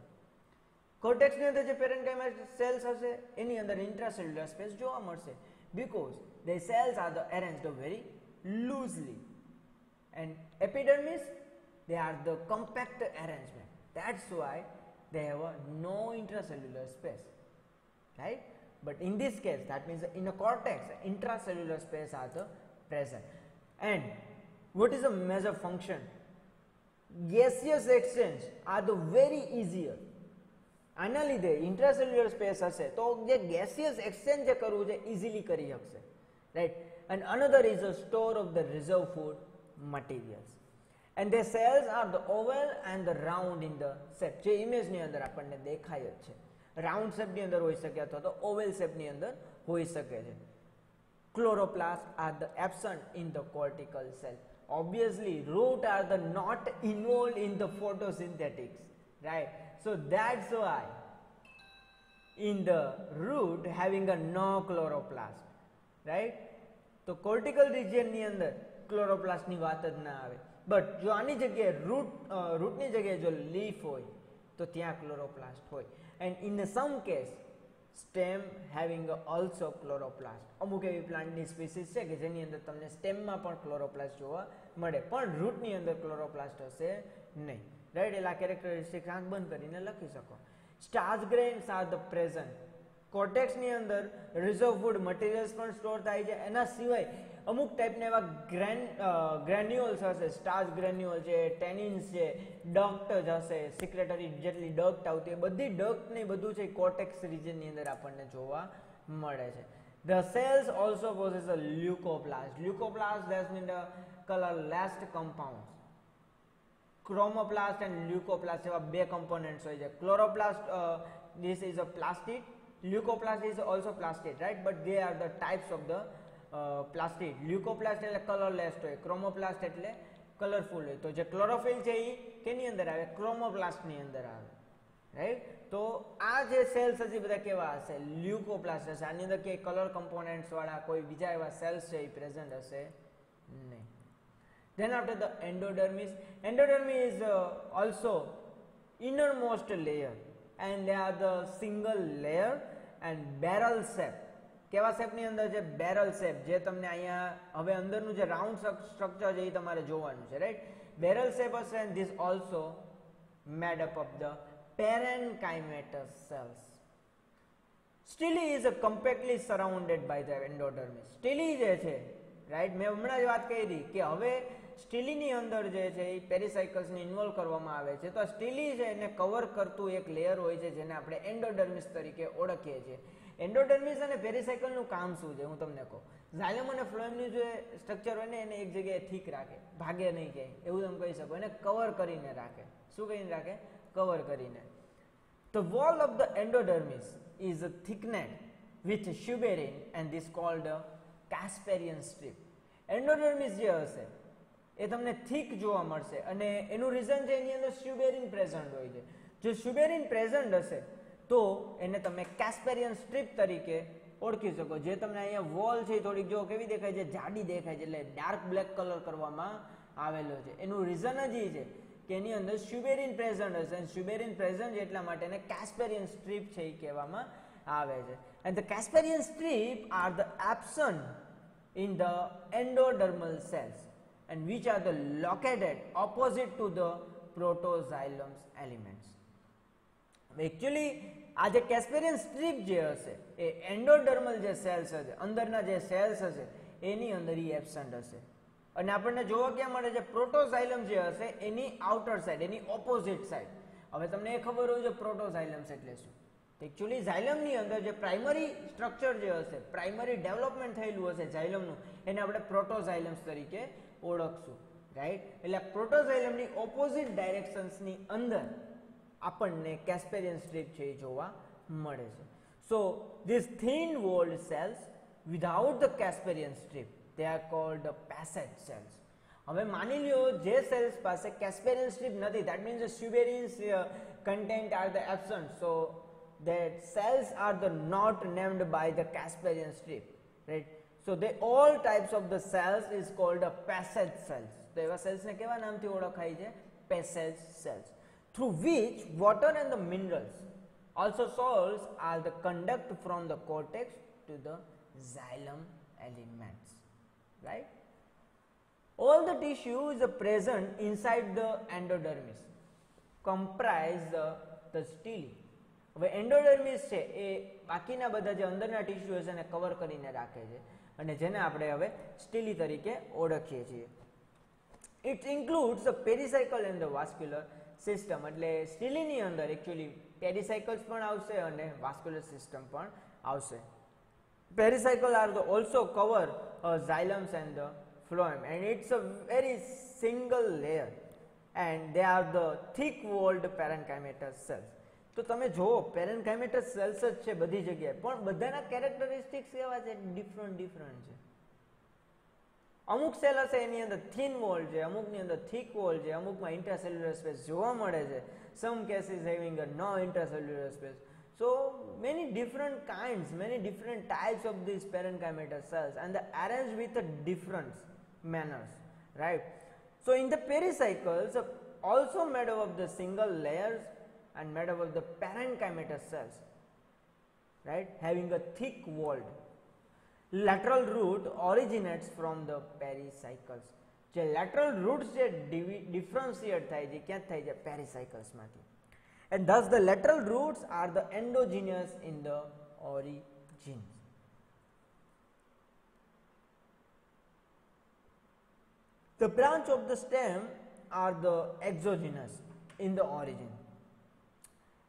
કોર્ટેક્સ ની અંદર જે પેરેન્કાઇમા સેલ્સ હશે એની અંદર ઇન્ટ્રાસેલ્યુલર સ્પેસ જોવા મળશે, because the cells are the arranged very loosely, and epidermis they are the compact arrangement, that's why they have no intracellular space, right? But in this case, that means in a cortex intracellular space are the present. And what is the major function? Gaseous exchange are the very easier. આના લીધે ઇન્ટ્રાસેલ્યુલર space હશે તો જે gaseous exchange જે કરવું છે easily કરી શકશે, right? And another is a store of the reserve food materials, and the cells are the oval and the round in the shape, જે ઇમેજની અંદર આપણને દેખાય જ છે. રાઉન્ડ શેપની અંદર હોઈ શકે અથવા તો ઓવેલ શેપની અંદર હોઈ શકે છે. Chloroplasts are the absent in the cortical cell. Obviously, root are the not involved in the photosynthetics, right? So that's why in the root having a no chloroplast, right? તો cortical region ની અંદર chloroplast ની વાત જ ના આવે. But જો આની જગ્યાએ રૂટની જગ્યાએ જો લીફ હોય તો ત્યાં ક્લોરોપ્લાસ્ટ હોય. And in sum case stem having also chloroplast. અમુક એવી પ્લાન્ટની સ્પીસીસ છે કે જેની અંદર તમને સ્ટેમમાં પણ ક્લોરોપ્લાસ્ટ જોવા મળે, પણ રૂટની અંદર ક્લોરોપ્લાસ્ટ હશે નહીં. રાઈટ, એટલે આ કેરેક્ટરિસ્ટિક આંખ બંધ કરીને લખી શકો. Starch grains are the present. કોર્ટેક્સની અંદર રિઝર્વ ફૂડ મટીરિયલ્સ પણ સ્ટોર થાય છે. એના સિવાય અમુક ટાઈપના એવા ગ્રેન્યુઅલ્સ હશે, સ્ટાર્ચ ગ્રેન્યુઅલ છે, ટેનિન્સ છે, ડક્ટ હશે, સિક્રેટરી જેટલી ડક્ટ આવતી હોય બધી ડક્ટ ને બધું છે કોર્ટેક્સ રિજનની અંદર આપણને જોવા મળે છે. The cells also possess a leucoplast. Leucoplast that means the colorless compounds. Chromoplast and leucoplast એવા બે components હોય છે. Chloroplast this is a plastid. Leucoplast is also plastid, right? But they are the types of the plastid. Leucoplast એટલે colorless હોય, chromoplast એટલે colourful હોય. તો જે ક્લોરોફિલ છે એ કેની અંદર આવે? ક્રોમોપ્લાસ્ટ ની અંદર આવે, રાઈટ. તો આ જે સેલ્સ હજી બધા કેવા હશે? લ્યુકોપ્લાસ્ટ હશે. આની અંદર કે કલર કમ્પોનેન્ટ્સ વાળા કોઈ બીજા એવા સેલ્સ છે એ પ્રેઝન્ટ હશે નહીં. Then after the endodermis, endodermis is also innermost layer and they are the single layer and barrel shape. કેવા શેપની અંદર છે? Barrel shape. જે તમને અહીંયા હવે અંદરનું જે રાઉન્ડ સ્ટ્રક્ચર છે એ તમારે જોવાનું છે, રાઈટ. બેરલ શેપ હશે and this also made up of the parenchymatous cells. Stele is completely surrounded by the endodermis. Stele જે છે, રાઈટ, મેં હમણાં જ વાત કરી કે હવે સ્ટીલીની અંદર જે છે એ પેરીસાયકલ્સને ઇન્વોલ્વ કરવામાં આવે છે. તો સ્ટીલી છે એને કવર કરતું એક લેયર હોય છે જેને આપણે એન્ડોડર્મિસ તરીકે ઓળખીએ છીએ. એન્ડોડર્મિસ અને પેરીસાયકલનું કામ શું છે હું તમને કહું. ઝાયલમ અને ફ્લોએમનું જે સ્ટ્રક્ચર હોય ને એને એક જગ્યાએ ઠીક રાખે, ભાગે નહીં ક્યાંય, એવું તમે કહી શકો. એને કવર કરીને રાખે. શું કરીને રાખે? કવર કરીને. The wall of the endodermis is thickened with suberin and this called a Casparian strip. એન્ડોડર્મિસ જે હશે એ તમને થીક જોવા મળશે અને એનું રીઝન છે એની અંદર સ્યુબેરિન પ્રેઝન્ટ હોય છે. જો સ્યુબેરિન પ્રેઝન્ટ હશે તો એને તમે કાસ્પેરિયન સ્ટ્રીપ તરીકે ઓળખી શકો. જે તમને અહીંયા વોલ છે થોડીક જો કેવી દેખાય છે? જાડી દેખાય છે, એટલે ડાર્ક બ્લેક કલર કરવામાં આવેલો છે. એનું રીઝન જ એ છે કે એની અંદર સ્યુબેરિન પ્રેઝન્ટ હશે અને સ્યુબેરિન પ્રેઝન્ટ છે એટલા માટે એને કાસ્પેરિયન સ્ટ્રીપ છે એ કહેવામાં આવે છે. And the Casparian strip are the absent in the endodermal cells and which are the located opposite to the protoxylem elements. Actually આ જે કેસ્પેરિયન સ્ટ્રીપ જે હશે એ એન્ડોડર્મલ જે સેલ્સ હશે, અંદરના જે સેલ્સ હશે એની અંદર એ એબસન્ટ હશે. અને આપણને જોવા ક્યાં મળે છે? પ્રોટોઝાઇલમ જે હશે એની આઉટર સાઈડ, એની ઓપોઝિટ સાઈડ. હવે તમને એ ખબર હોય છે પ્રોટોઝાઇલમ્સ એટલે શું? એકચ્યુઅલી ઝાયલમની અંદર જે પ્રાઇમરી સ્ટ્રક્ચર જે હશે, પ્રાઇમરી ડેવલપમેન્ટ થયેલું હશે ઝાયલમનું, એને આપણે પ્રોટોઝાઇલમ્સ તરીકે ઓળખશું, રાઈટ. એટલે પ્રોટોઝાઇલમની ઓપોઝિટ ડાયરેક્શન્સની અંદર આપણને કેસ્પેરિયન સ્ટ્રીપ છે એ જોવા મળે છે. So this thin walled cells without the Casparian strip they are called the passage cells. હવે માની લ્યો જે સેલ્સ પાસે કેસ્પેરિયન સ્ટ્રીપ નથી, that means the suberin content are the absent, so that cells are the not named by the Casparian strip, right? So they all types of the cells is called a passage cells. તો એવા cells ને કેવા નામથી ઓળખાય છે? passage cells, through which water and the minerals also salts are the conduct from the cortex to the xylem elements, right? All the tissues present inside the endodermis comprise the stele. હવે એન્ડોડર્મિસ છે એ બાકીના બધા જે અંદરના tissue છે એને cover કરીને રાખે છે અને જેને આપણે હવે સ્ટીલી તરીકે ઓળખીએ છીએ. It includes the pericycle and the vascular system. એટલે સ્ટીલીની અંદર એકચ્યુઅલી પેરીસાયકલ્સ પણ આવશે અને વાસ્ક્યુલર સિસ્ટમ પણ આવશે. Pericycle are the also cover xylems and the phloem and it's a very single layer and they are the thick walled parenchymatous cells. તો તમે જુઓ પેરેન્કાઇમેટસ સેલ્સ જ છે બધી જગ્યાએ, પણ બધાના કેરેક્ટરિસ્ટિક્સ એવા છે ડિફરન્ટ છે. અમુક સેલ હશે એની અંદર થિન વોલ છે, અમુકની અંદર થિક વોલ છે, અમુકમાં ઇન્ટ્રાસેલ્યુલર સ્પેસ જોવા મળે છે. Some cases having a no intracellular space. So many different kinds, many different types of these parenchymatous cells and they arranged with a different manners, right? So in the pericycles, also made up of the single layers and made up of the parenchymatous cells, right, having a thick walled. Lateral root originates from the pericycles. જે lateral roots જે differentiate થાય છે ક્યાં થાય છે? pericycles માંથી. And thus the lateral roots are the endogenous in the origin. The branch of the stem are the exogenous in the origin.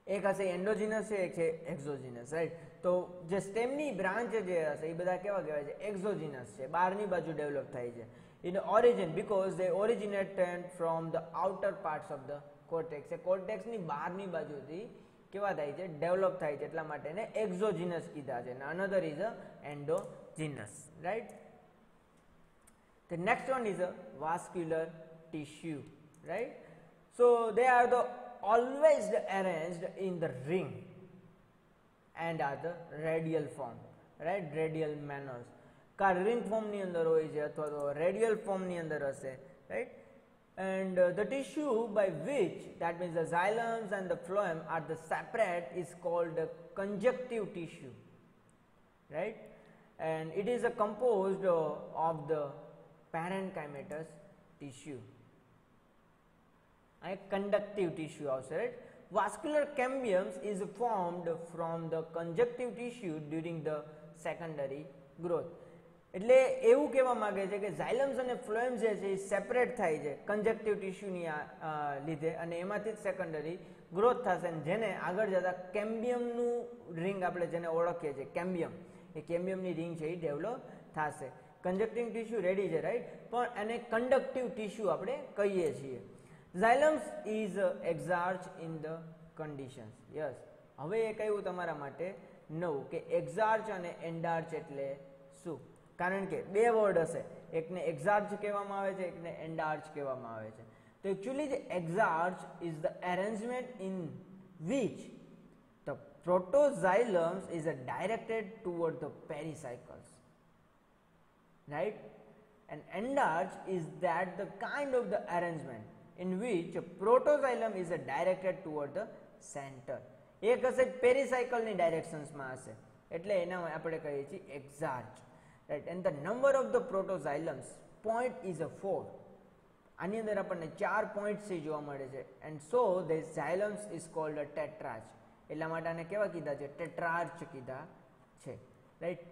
એક હશે એન્ડોજીનસ છે, એક છે એક્ઝોજીનસ, રાઈટ. તો જે સ્ટેમની બ્રાન્ચ જે હશે એ બધા કેવા કહેવાય છે? એક્ઝોજીનસ છે, બહારની બાજુ ડેવલપ થાય છે. In origin because they originated from the outer parts of the cortex. એ કોર્ટેક્સની બહારની બાજુથી કેવા થાય છે? ડેવલપ થાય છે, એટલા માટે એને એક્ઝોજીનસ કીધા છે. અને another is a endogenous, right. The next one is a vascular tissue, right? So they are the always arranged in the ring and are the radial form, right? radial manners. કા ring form ની અંદર હોય છે અથવા તો radial form ની અંદર હશે, right? And the tissue by which, that means the xylems and the phloem are the separate, is called the conjunctive tissue, right? And it is composed of the parenchymatous tissue. A conductive tissue also, right? Vascular cambiums is formed from the conjunctive tissue during the secondary growth. એટલે એવું કહેવા માંગે છે કે ઝાયલમ્સ અને phloem જે છે એ separate થાય છે કંજક્ટિવ ટિશ્યુની લીધે, અને એમાંથી જ સેકન્ડરી ગ્રોથ થશે, જેને આગળ જતા કેમ્બિયમનું રિંગ આપણે જેને ઓળખીએ છીએ કેમ્બિયમ, એ કેમ્બિયમની રિંગ છે એ ડેવલપ થશે. કંજક્ટિવ ટિશ્યુ રેડી છે, રાઈટ, પણ એને કંડક્ટિવ ટિશ્યુ આપણે કહીએ છીએ. Xylems is exarch in the conditions. Yes. હવે એ કહ્યું તમારા માટે નવું કે exarch અને endarch એટલે શું? કારણ કે બે વર્ડ હશે, એકને exarch કહેવામાં આવે છે, એકને endarch કહેવામાં આવે છે. તો એકચ્યુઅલી જે exarch is the arrangement in which the protoxylems is directed toward the pericycles, right? And endarch is that the kind of the arrangement in which protoxylem is directed toward the center. એક હશે પેરીસાયકલની ડાયરેક્શન્સમાં હશે, એટલે એના આપણે કહીએ છીએ exarch, right? And the number of the protoxylems point is a 4. આની અંદર આપણને 4 પોઈન્ટ્સ જોવા મળે છે. And so the xylems is called a tetrarch. એટલા માટે આને કેવા કીધા છે? ટેટ્રાર્ચ કીધા છે, right?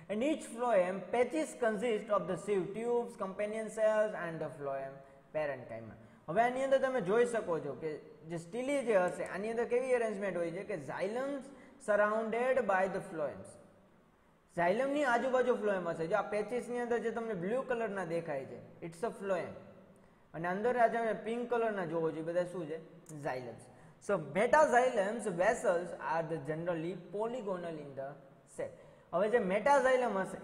And each phloem patches consist of the sieve tubes, companion cells and the phloem parenchyma. હવે આની અંદર તમે જોઈ શકો છો કે જે સ્ટીલી જે હશે આની અંદર કેવી અરેન્જમેન્ટ હોય છે કે ઝાયલમ્સ સરાઉન્ડેડ બાય ધ ફ્લોએમ્સ. ઝાયલમની આજુબાજુ ફ્લોએમ હશે. જો આ પેચીસની અંદર જે તમને બ્લુ કલરના દેખાય છે ઇટ્સ અ ફ્લોએમ, અને અંદર આ જે પિંક કલરના જોવો છો એ બધા શું છે? Xylems. So metaxylems vessels are the generally polygonal in the shape. હવે જે મેટાઝાયલમ હશે,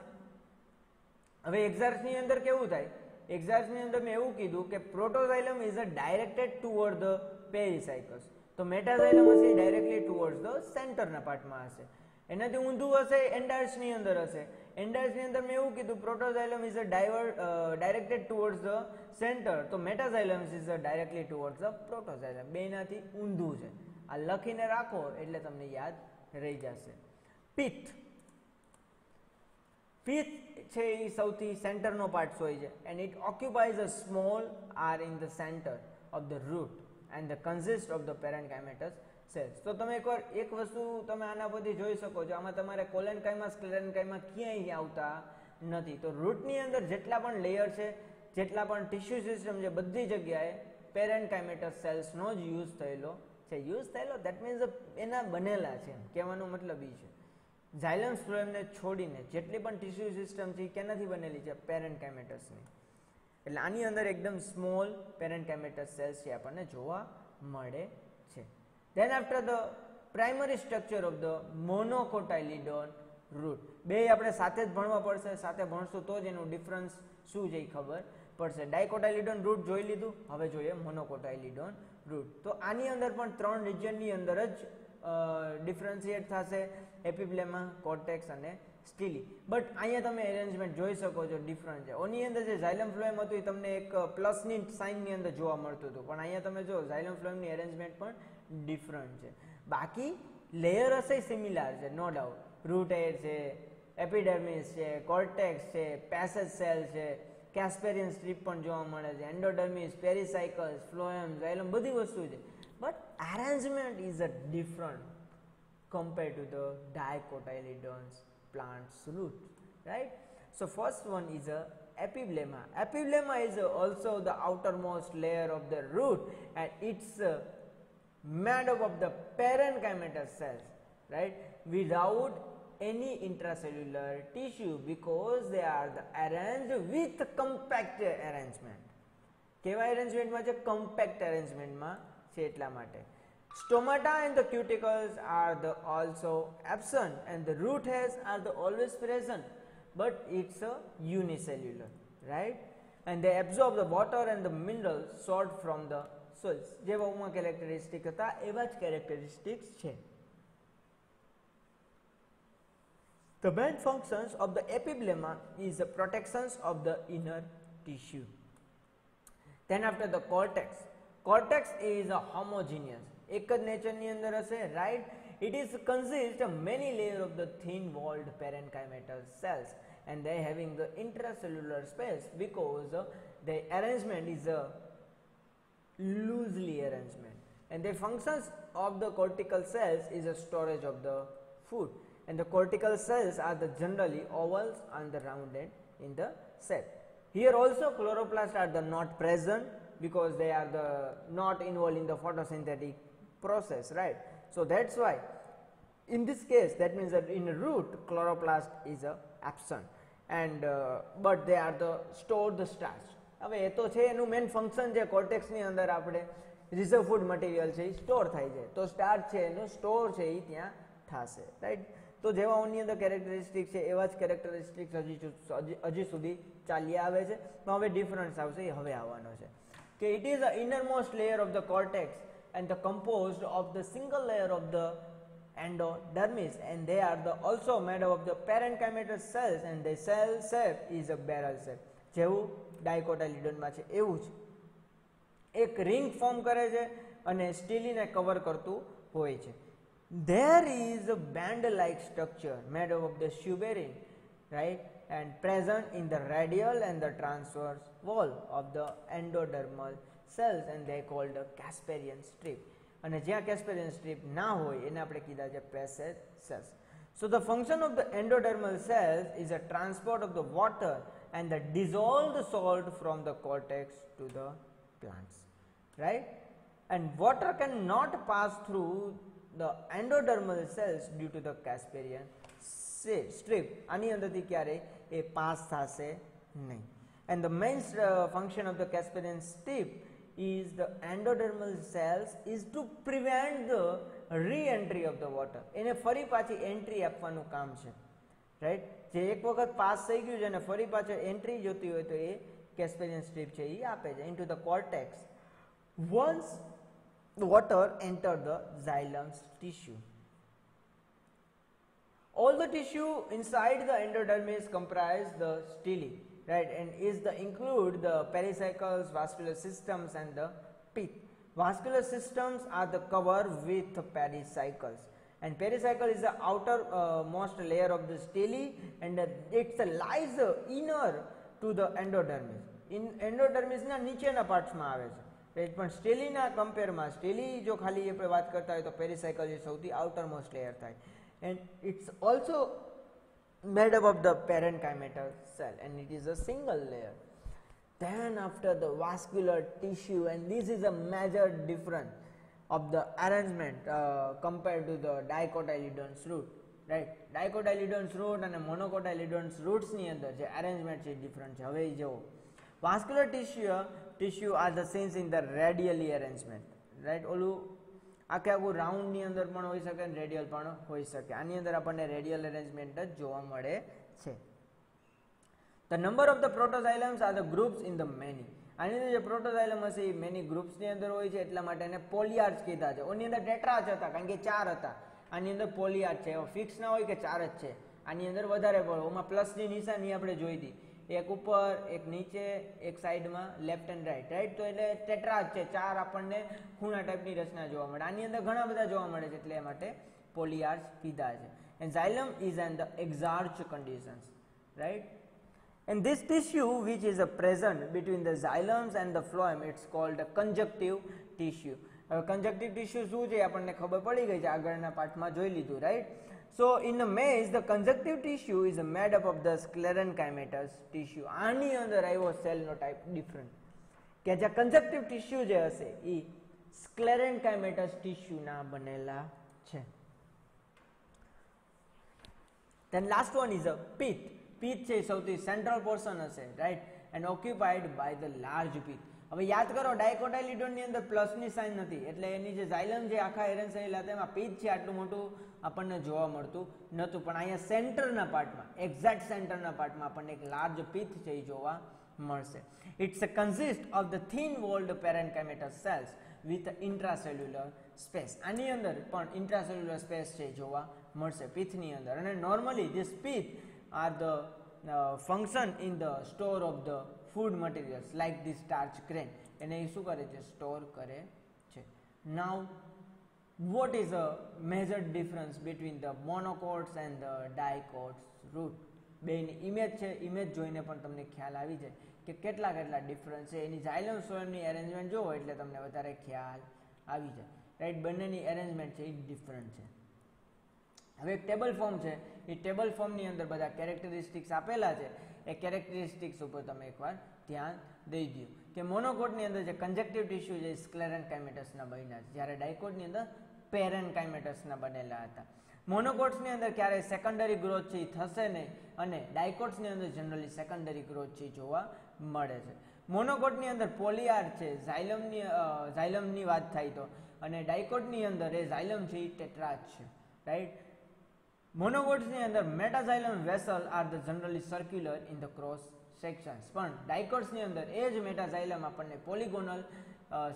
હવે એક્ઝાર્ચની અંદર કેવું થાય? એક્ઝાર્ચની અંદર મેં એવું કીધું કે protoxylem is a directed toward the pericycles, તો મેટાઝાયલમ હશે ડાયરેક્ટલી ટુવર્ડ્સ ધ સેન્ટરના પાર્ટમાં હશે. એનાથી ઊંધું હશે એન્ડાર્ચની અંદર હશે. એન્ડાર્ચની અંદર મેં એવું કીધું protoxylem is a directed towards the center, તો metaxylem is a directly towards the protoxylem. બેનાથી ઊંધું છે. આ લખીને રાખો એટલે તમને યાદ રહી જશે. પિથ, પિથ છે એ સૌથી સેન્ટરનો પાર્ટ હોય છે. And it occupies a small are in the center of the root and the consist of the parenchymatous cells. તો તમે એકવાર એક વસ્તુ તમે આના પરથી જોઈ શકો છો, આમાં તમારે કોલેનકાઇમા સ્ક્લેરેન્કાઇમા ક્યાંય આવતા નથી. તો રૂટની અંદર જેટલા પણ લેયર છે, જેટલા પણ ટિશ્યુ સિસ્ટમ છે, બધી જગ્યાએ પેરેન્કાઇમેટસ સેલ્સનો જ યુઝ થયેલો છે. યુઝ થયેલો દેટ મીન્સ એના બનેલા છે, કહેવાનો મતલબ એ છે. ઝાયલમ ફ્લોએમને છોડીને જેટલી પણ ટિશ્યુ સિસ્ટમ છે એ કેનાથી બનેલી છે? પેરેન્કાઇમેટસની. એટલે આની અંદર એકદમ સ્મોલ પેરેન્કાઇમેટસ સેલ્સ છે આપણને જોવા મળે છે. Then after the primary structure of the monocotyledon root, બે આપણે સાથે જ ભણવા પડશે, સાથે ભણશું તો જ એનું ડિફરન્સ શું છે એ ખબર પડશે. ડાયકોટાઇલિડોન રૂટ જોઈ લીધું, હવે જોઈએ મોનોકોટાઇલિડોન રૂટ. તો આની અંદર પણ 3 રિજિયનની અંદર જ ડિફરન્શિએટ થશે: એપિબ્લેમા, કોર્ટેક્સ અને સ્ટીલી. બટ અહીંયા તમે એરેન્જમેન્ટ જોઈ શકો છો ડિફરન્ટ છે. ઓની અંદર જે ઝાયલમ ફ્લોએમ હતું એ તમને એક પ્લસની સાઇનની અંદર જોવા મળતું હતું, પણ અહીંયા તમે જો ઝાયલમ ફ્લોએમની એરેન્જમેન્ટ પણ ડિફરન્ટ છે. બાકી લેયર હશે સિમિલર છે, નો ડાઉટ. રૂટ હેર છે, એપિડર્મિસ છે, કોર્ટેક્સ છે, પેસેજ સેલ છે, કેસ્પેરિયન સ્ટ્રીપ પણ જોવા મળે છે, એન્ડોડર્મિસ, પેરીસાયકલ્સ, ફ્લોએમ, ઝાયલમ બધી વસ્તુ છે. But arrangement is a different compared to the dicotyledons plant's root, right? So first one is a epiblemma. Epiblemma is also the outermost layer of the root, and it's made up of the parenchymatous cells, right, without any intracellular tissue, because they are arranged with compact arrangement. કેવા એરેન્જમેન્ટમાં છે? compact arrangementમાં છે એટલા માટે. Stomata and the cuticles are also absent, and the root hairs are always present, but it's a unicellular, right? And they absorb the water and the minerals sought from the soils. જેવા Uma characteristic હતા એવા જ characteristics છે. The main functions of the epiblemma is the protections of the inner tissue. Then after the cortex. Cortex is a homogeneous. એક જ નેચરની અંદર હશે, right. It is consist of many layers of the thin-walled parenchymatous cells, and they having the intracellular space because the arrangement is a loosely arrangement, and the functions of the cortical cells is a storage of the food, and the cortical cells are the generally ovals and the rounded in the shape. Here also chloroplasts are the not present because they are the not involved in the photosynthetic process, right? So that's why in this case that means that in a root chloroplast is absent, and but they are the stored the starch. હવે એ તો છે એનું main function છે. કોર્ટેક્સની અંદર આપણે reserve food material છે એ store થાય છે, તો સ્ટાર્ચ છે એનું સ્ટોર છે એ ત્યાં થશે, રાઈટ. તો જેવા ઓની અંદર કેરેક્ટરિસ્ટિક છે એવા જ કેરેક્ટરિસ્ટિક્સ હજી સુધી ચાલી આવે છે, પણ હવે ડિફરન્સ આવશે એ હવે આવવાનો છે કે it is a innermost layer of the cortex and the composed of the single layer of the endodermis, and they are also made up of the parenchymatous cells, and the cell shape is a barrel shape. જેવું ડાયકોટાઇલિડોનમાં છે એવું જ એક ring form કરે છે અને સ્ટીલીને cover કરતું હોય છે. There is a band-like structure made up of the suberin, right, and present in the radial and the transverse wall of the endodermal cells, and they called a Casparian strip. અને જ્યાં Casparian strip ના હોય એને આપણે કીધા છે passage cells. So the function of the endodermal cells is a transport of the water and the dissolved salt from the cortex to the plants, right? And water cannot pass through the endodermal cells due to the Casparian strip. આની અંદરથી ક્યારે એ pass થશે નહીં. And the main function of the Casparian strip is the endodermal cells is to prevent the re-entry of the water. એને ફરી પાછી entry આપવાનું કામ છે, રાઈટ. જે એક વખત પાસ થઈ ગયું છે અને ફરી પાછળ એન્ટ્રી જોતી હોય તો એ કેસ્પેરિયન સ્ટ્રીપ છે એ આપે છે into the cortex once water enter the xylem tissue. All the tissue inside the endodermis comprise the stele, right, and is the include the pericycles, vascular systems, and the teeth. Vascular systems are the cover with pericycles, and pericycle is the outer most layer of the stele, and it lies inner to the endodermis. In endodermis ના નીચેના પાર્ટ્સમાં આવે છે, right. પણ સ્ટેલીના કમ્પેરમાં Stanley જો ખાલી આપણે વાત કરતા હોય તો પેરીસાયકલ એ સૌથી આઉટર મોસ્ટ લેયર થાય, and it's also made up of the parenchymatous cell, and it is a single layer. Then after the vascular tissue, and this is a major difference of the arrangement compared to the dicotyledons root, right. Dicotyledons root and monocotyledons roots ની અંદર જે arrangement છે different છે. હવે જો vascular tissue are the seen in the radially arrangement, right. ઓલું આખે આખું રાઉન્ડની અંદર પણ હોઈ શકે અને રેડિયલ પણ હોઈ શકે. આની અંદર આપણને રેડિયલ અરેન્જમેન્ટ જ જોવા મળે છે. The number of the protoxylems are the groups in the many. આની અંદર જે પ્રોટોઝાઇલમ હશે એ મેની ગ્રુપ્સની અંદર હોય છે, એટલા માટે એને પોલિયાર્ડ્સ કીધા છે. ઓની અંદર ટેટ્રા જ હતા કારણ કે 4 હતા. આની અંદર પોલિયાર્ડ છે, ફિક્સ ના હોય કે 4 જ છે. આની અંદર વધારે પડે. ઓમાં પ્લસની નિશાની આપણે જોઈ હતી, એક ઉપર, એક નીચે, એક સાઈડમાં, લેફ્ટ એન્ડ રાઈટ, રાઈટ. તો એટલે ટેટ્રા છે, 4 આપણને ખૂણા ટાઈપની રચના જોવા મળે. આની અંદર ઘણા બધા જોવા મળે છે, એટલે એ માટે પોલીઆર્ચ કીધા છે. And xylem is in the exarch conditions, right? And this tissue which is present between the xylems and the phloem, it's called a conjunctive tissue. હવે conjunctive tissue શું છે આપણને ખબર પડી ગઈ છે, આગળના પાઠમાં જોઈ લીધું, right? So in the maize the conjunctive tissue is made up of the sclerenchymatous tissue. આની અંદર આવ્યો સેલનો ટાઈપ ડિફરન્ટ, કે જે conjunctive tissue જે હશે એ sclerenchymatous tissue ના બનેલા છે. Then last one is a pith. Pith છે સૌથી સેન્ટ્રલ પોર્શન હશે, right, and occupied by the large pith. હવે યાદ કરો, ડાયકોટાઇલિડોનની અંદર પ્લસની સાઇન નથી, એટલે એની જે ઝાયલમ જે આખા એરેન્જ થયેલા હતા એમાં પીથ છે આટલું મોટું આપણને જોવા મળતું નહોતું, પણ અહીંયા સેન્ટરના પાર્ટમાં, એક્ઝેક્ટ સેન્ટરના પાર્ટમાં આપણને એક લાર્જ પીથ છે એ જોવા મળશે. It's consist of the thin walled parenchymatous cells with intracellular space. આની અંદર પણ ઇન્ટ્રાસેલ્યુલર સ્પેસ છે જોવા મળશે પીથની અંદર. અને normally this pith are the function in the store of the food materials like the starch grain. એને એ શું કરે છે, સ્ટોર કરે છે. નાઉ what is a major difference between the monocots and the dicots root? બેની ઇમેજ છે, image જોઈને પણ તમને ખ્યાલ આવી જાય કે કેટલા ડિફરન્સ છે. એની ઝાયલમ ફ્લોએમની એરેન્જમેન્ટ જોવો એટલે તમને વધારે ખ્યાલ આવી જાય, રાઈટ. બંનેની એરેન્જમેન્ટ છે એ ડિફરન્ટ છે. હવે એક ટેબલ ફોર્મ છે, એ ટેબલ ફોર્મની અંદર બધા કેરેક્ટરિસ્ટિક્સ આપેલા છે. એ કેરેક્ટરિસ્ટિક્સ ઉપર તમે એકવાર ધ્યાન દઈ દો કે મોનોકોટની અંદર જે કંજક્ટિવ ટિશ્યુ છે સ્ક્લેરેન્કાઇમેટસના બન્યા છે, જ્યારે ડાયકોટની અંદર પેરેન્કાઇમેટસના બનેલા હતા. મોનોકોટ્સની અંદર ક્યારેય સેકન્ડરી ગ્રોથ છે એ થશે નહીં, અને ડાયકોટ્સની અંદર જનરલી સેકન્ડરી ગ્રોથ છે જોવા મળે છે. મોનોકોટની અંદર પોલિયાર છે, ઝાયલમની વાત થાય તો, અને ડાયકોટની અંદર એ ઝાયલમ છે એ ટેટ્રાજ છે, રાઈટ. મોનોકોટ્સની અંદર મેટાઝાયલમ vessel R the generally circular in the cross sections, પણ ડાયકોટ્સની અંદર એ જ મેટાઝાયલમ આપણને પોલિગોનલ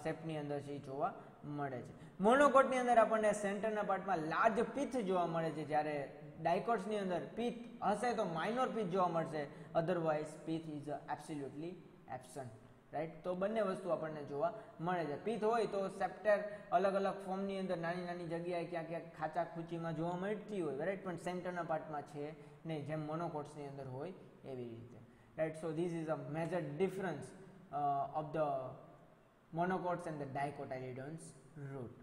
શેપની અંદર છે જોવા મળે છે. મોનોકોટની અંદર આપણને સેન્ટરના પાર્ટમાં લાર્જ પીથ જોવા મળે છે, જ્યારે ડાયકોટ્સની અંદર પીથ હશે તો માઇનોર પીથ જોવા મળશે, otherwise pith is absolutely absent, right. તો બંને વસ્તુ આપણને જોવા મળે છે. પીથ હોય તો સેપ્ટર અલગ અલગ ફોર્મની અંદર નાની નાની જગ્યાએ ક્યાંક ક્યાંક ખાચા ખૂચીમાં જોવા મળતી હોય, રાઈટ, પણ સેન્ટરના પાર્ટમાં છે નહીં, જેમ મોનોકોટ્સની અંદર હોય એવી રીતે, right. So this is a major difference of the monocots and the dicotyledons root.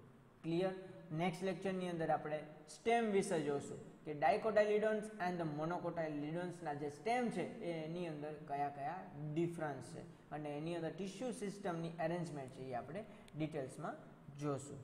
Clear. Next લેક્ચરની અંદર આપણે સ્ટેમ વિશે જોશું કે ડાયકોટાઇલિડોન્સ એન્ડ ધ મોનોકોટાઇલિડોન્સના જે સ્ટેમ છે એની અંદર કયા કયા ડિફરન્સ છે, અને એની અંદર ટિશ્યુ સિસ્ટમની એરેન્જમેન્ટ છે એ આપણે ડિટેલ્સમાં જોશું.